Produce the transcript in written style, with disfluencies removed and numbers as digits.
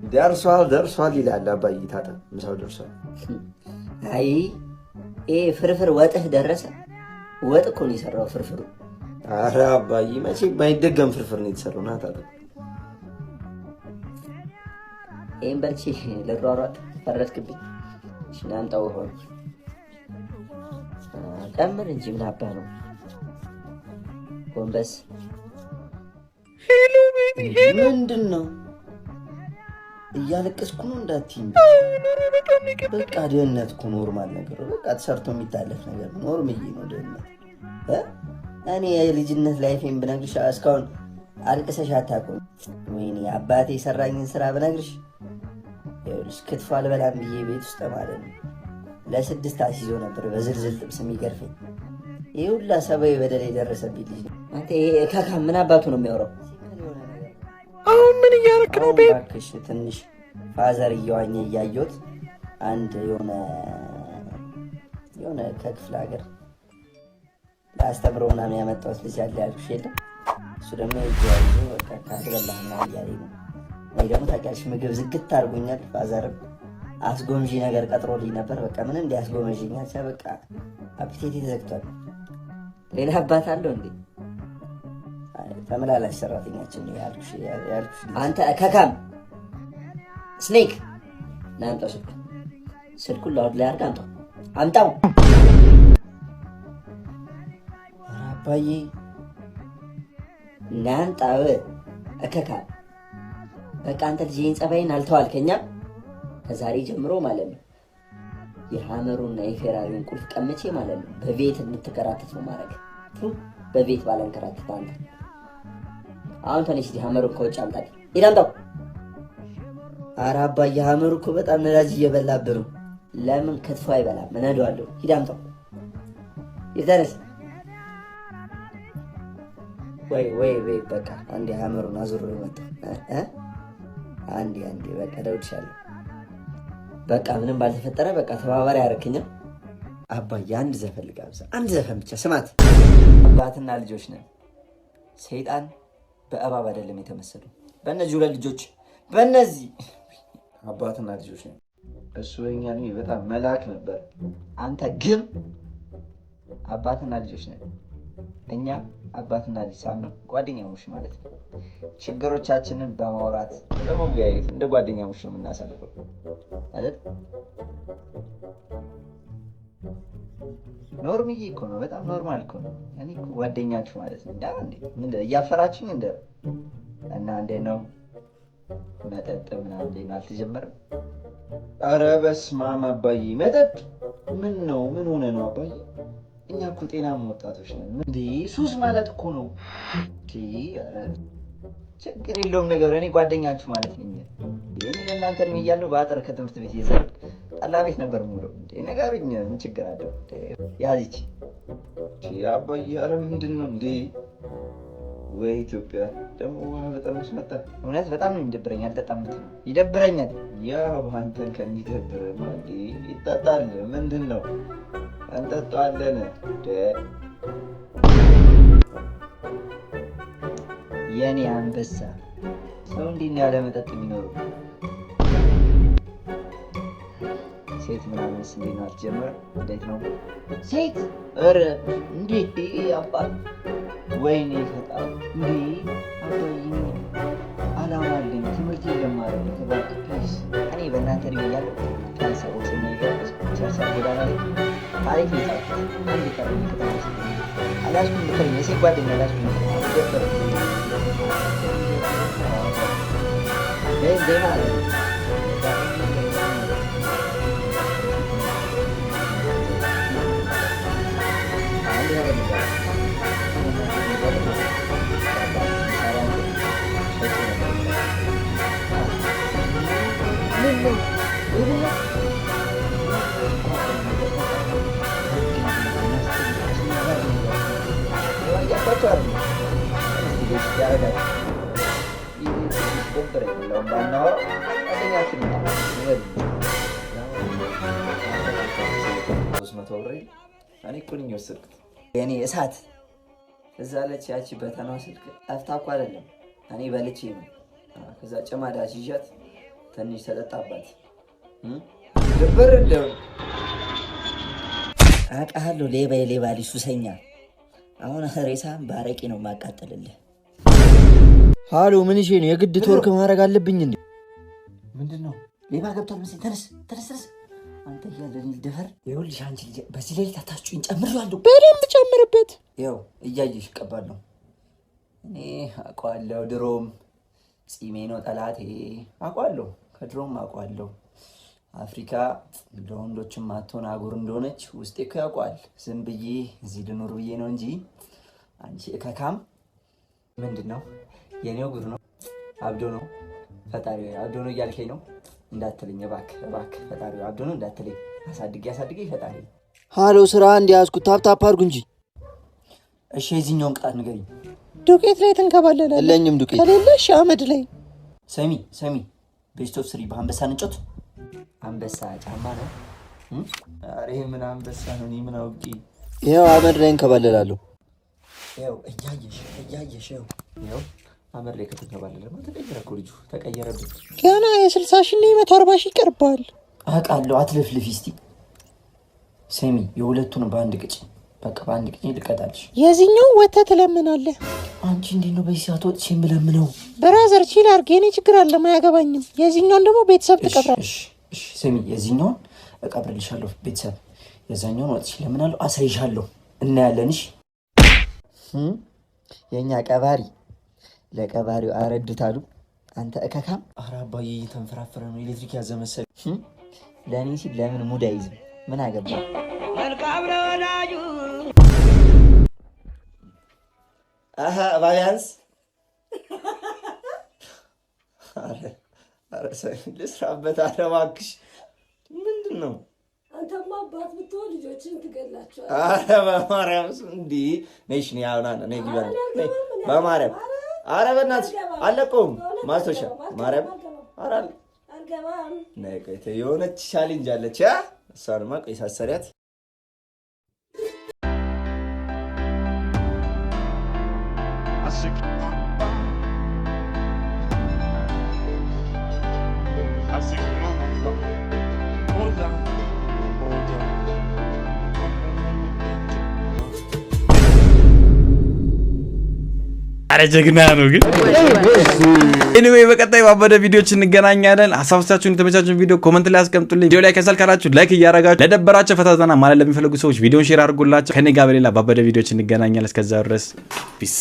ደርሷል ይላል አባዬ። ታጠብ ምሳው ደርሷል። አይ ይሄ ፍርፍር ወጥህ ደረሰ። ወጥ እኮ ነው የሰራው ፍርፍሩ። ኧረ አባዬ መቼ ባይደገም ፍርፍር ነው የተሰራው። ና ታጠብ። ይሄን በልቼ ልሯሯጥ ፈረድክብኝ። እሺ ና አምጣው ሆኖ ጨምር እንጂ ምን አባ ነው ጎንበስ። ምንድን ነው እያለቀስኩ ነው እንዳትይኝ። በቃ ድህነት እኮ ኖርማል ነገር ነው። በቃ ተሰርቶ የሚታለፍ ነገር ነው። ኖርምዬ ነው ድህነት። እኔ የልጅነት ላይፌን ብነግርሽ እስካሁን አልቅሰሽ አታውቅም። ወይኔ አባቴ የሰራኝን ስራ ብነግርሽ ይኸውልሽ ክትፎ አልበላም ብዬ ቤት ውስጥ ማለት ነው ለ6 አስይዞ ነበር በዝልዝል ጥብስ የሚገርፈኝ። ይህ ሁላ ሰብአዊ በደል የደረሰብኝ ልጅ ነው። አንተ ይሄ ካካ ምን አባቱ ነው የሚያወራው? አሁን ምን እያደረክ ነው? ቤት እባክሽ ትንሽ ፋዘር እየዋኘ እያየሁት አንድ የሆነ ከክፍለ ሀገር ለአስተምሮ ምናምን ያመጣሁት ልጅ አለ ያልኩሽ የለም? እሱ ደግሞ እያያዙ በቃ ካስበላህና እያለኝ ነው። እኔ ደግሞ ታውቂያለሽ ምግብ ዝግት አድርጎኛል። ፋዘርም አስጎምዢ ነገር ቀጥሮልኝ ነበር። በቃ ምን እንዲያስጎመዥኛል በቃ አፒቴቴ ተዘግቷል። ሌላ አባት አለው እንዴ? ተመላላሽ ሰራተኛችን ያልኩሽ አንተ ከካም ስኔክ ና አምጣው ስልኩን ላውድ ላይ አድርግ። አምጣው አባዬ ና አምጣው ከካም። በቃ አንተ ልጅን ጸባይን አልተዋልከኛ። ከዛሬ ጀምሮ ማለት ነው የሐመሩና የፌራሪውን ቁልፍ ቀምቼ ማለት ነው በቤት እንድትከራተት ነው ማድረግ። በቤት ባለንከራተት አንተ አሁን ተነሽ ሐመሩን ከውጭ አምጣ። ሂድ አምጣው። ኧረ አባዬ ሐመሩ እኮ በጣም ነዳጅ እየበላብህ ነው። ለምን ክትፎ አይበላም? እነዳዋለሁ። ሂድ አምጣው። ሂድ ተነስ። ወይ በቃ አንዴ ሐመሩን አዙሮ መጣ። አንዴ በቃ ደውልሻለሁ። በቃ ምንም ባልተፈጠረ በቃ ተባባሪ ያረክኛ። አባዬ አንድ ዘፈን ልጋብዛ። አንድ ዘፈን ብቻ ስማት። አባትና ልጆች ነን። ሰይጣን በእባብ አይደለም የተመሰሉ። በእነዚህ ሁለት ልጆች በእነዚህ አባትና ልጆች ነን። እሱ የኛ በጣም መልአክ ነበር። አንተ ግን አባትና ልጆች ነን። እኛ አባትና ልጅ ሳይሆን ጓደኛሞች ማለት ነው። ችግሮቻችንን በማውራት በመወያየት እንደ ጓደኛሞች ነው የምናሳልፈው አይደል? ኖርምዬ እኮ ነው። በጣም ኖርማል እኮ ነው። እኔ እኮ ጓደኛችሁ ማለት ነው። እንዴ እያፈራችሁኝ እንደ እና እንዴት ነው መጠጥ ምናምን እንዴት ነው አልተጀመረም? ኧረ በስመ አብ አባዬ፣ መጠጥ ምን ነው? ምን ሆነ ነው አባዬ? እኛ እኮ ጤናማ ወጣቶች ነን። እንዴ ሱስ ማለት እኮ ነው። ችግር የለውም ነገር። እኔ ጓደኛችሁ ማለት ነኝ። እናንተ እድሜ እያለሁ በአጥር ከትምህርት ቤት እየዘለልኩ ጠላ ቤት ነበር የምውለው። ንገሩኝ፣ ምን ችግር አለው? ያዚች አባዬ፣ ኧረ ምንድን ነው እንዴ? ወይ ኢትዮጵያ ደግሞ በጠርሙስ መጣ። እውነት በጣም ነው የሚደብረኝ። አልጠጣም ብትል ይደብረኛል። ያው አንተን ከሚደብር ይጠጣል። ምንድን ነው እንጠጣለን። የኔ አንበሳ ሰው እንዴት ነው ያለ መጠጥ የሚኖረው? ሴት ምናምንስ እንዴት ነው አትጀምርም? እንዴት ነው ሴት? ኧረ እንዴት አባት! ወይኔ ፈጣሪ! እንዴ አባዬ አላማ አለኝ። ትምህርት የለማረው የተባልክ ፕሊዝ። እኔ በእናንተ እድሜ እያለሁ ከሰዎች የሚገርስ ቸርሰር ጎዳና ላይ ታሪክ ይጻፉት አንድ ቀረ ከተማስ አላስኩም ልከኝ የሴት ጓደኛ አላስኩም ደበር ዜማ አለ የኔ እሳት እዛ ለች ያቺ በተናው ስልክ ጠፍታ እኮ አይደለም እኔ በልቼ ነው። ከዛ ጭማዳ ይዣት ትንሽ ተጠጣባት። ድብር እንደው አውቃለሁ። ሌባ የሌባ ልጅ ሱሰኛ። አሁን ሬሳም ባረቂ ነው ማቃጠልልህ። ሃሎ ምን ይሄ ነው? የግድ ቶርክ ማድረግ አለብኝ እንዴ? ምንድነው? ሌባ ገብቷል መሰለኝ። ተነስ። አንተ እያለን ልደፈር። ይኸውልሽ አንቺ ልጅ በዚህ ሌሊት አታስጩኝ። ጨምሬዋለሁ። በደንብ ጨምርበት። ይኸው እያየሽ እቀባለሁ። እኔ አውቀዋለሁ። ድሮም ፂሜ ነው ጠላቴ። አውቀዋለሁ፣ ከድሮም አውቀዋለሁ። አፍሪካ ለወንዶችም ማትሆን አጉር እንደሆነች ውስጤ እኮ ያውቀዋል። ዝም ብዬ እዚህ ልኖር ብዬ ነው እንጂ አንቺ እከካም። ምንድን ነው የኔው ጉድ ነው። አብዶ ነው ፈጣሪ አብዶ ነው እያልከኝ ነው እንዳትለኝ እባክህ ፈጣሪ አብዶ ነው እንዳትለኝ። አሳድጌ ፈጣሪ። ሃሎ ስራ እንዲያዝኩት ታፕ አድርጉ እንጂ። እሺ የዚህኛውን ቅጣት ንገሪኝ። ዱቄት ላይ ትንከባለላለህ። የለኝም ዱቄት ከሌለሽ አመድ ላይ። ሰሚ ቤስት ኦፍ 3 በአንበሳ እንጮት። አንበሳ ጫማ ነው። አሬ ምን አንበሳ ነው? እኔ ምን አውቄ። ይኸው አመድ ላይ እንከባለላለሁ። ይኸው እያየሽ ይኸው አመድ ላይ ከተከባለለማ ተቀየረ እኮ ልጁ ተቀየረብኝ። ገና የ60 ሺህ እና 140 ሺህ ይቀርባል። አውቃለሁ። አትለፍልፊ እስቲ። ሰሚ የሁለቱን በአንድ ቅጭ። በቃ በአንድ ቅጭ ልቀጣልሽ። የዚህኛው ወተት ትለምናለህ። አንቺ እንዴት ነው በዚህ ሰዓት ወጥቼ የምለምነው? ብራዘር ቺል አድርግ። የኔ ችግር አለ አያገባኝም። የዚህኛውን ደግሞ ቤተሰብ ትቀብራለሽ። እሺ ሰሚ የዚህኛውን እቀብርልሻለሁ ቤተሰብ። የዛኛውን ወጥቼ ለምናለሁ፣ አሳይሻለሁ። እናያለን። እሺ የኛ ቀባሪ ለቀባሪው አረዱታሉ። አንተ እከካም። ኧረ አባዬ እየተንፈራፈረ ነው። ኤሌክትሪክ ያዘ መሰለኝ። ለእኔ ሲል ለምን ሙድ አይዝም? ምን አገባ? መልካም ለወዳጁ ባያንስ ኧረ ልስራበት። ኧረ እባክሽ ምንድን ነው? አንተማ አባት ብትሆን ልጆችን ትገላቸዋል። ኧረ በማርያም እንዲህ ነሽ ነው ያውና ነው ይግባል። በማርያም ኧረ በእናትሽ አለቀውም ማስቶሻ ማርያም ኧረ አልገባም። ነይ ቆይ የሆነች ቻሌንጅ አለች። እሷንማ ቆይ ሳሰሪያት አረ ጀግና ነው ግን። ኤኒዌይ በቀጣይ ባበደ ቪዲዮዎች እንገናኛለን። ሀሳባችሁን የተመቻችሁን ቪዲዮ ኮሜንት ላይ አስቀምጡልኝ። ቪዲዮ ላይ ከሰል ካላችሁ ላይክ እያደረጋችሁ ለደበራችሁ ፈታዛና ማለት ለሚፈልጉ ሰዎች ቪዲዮን ሼር አድርጉላችሁ። ከኔ ጋር በሌላ ባበደ ቪዲዮዎች እንገናኛለን። እስከዛ ድረስ ፒስ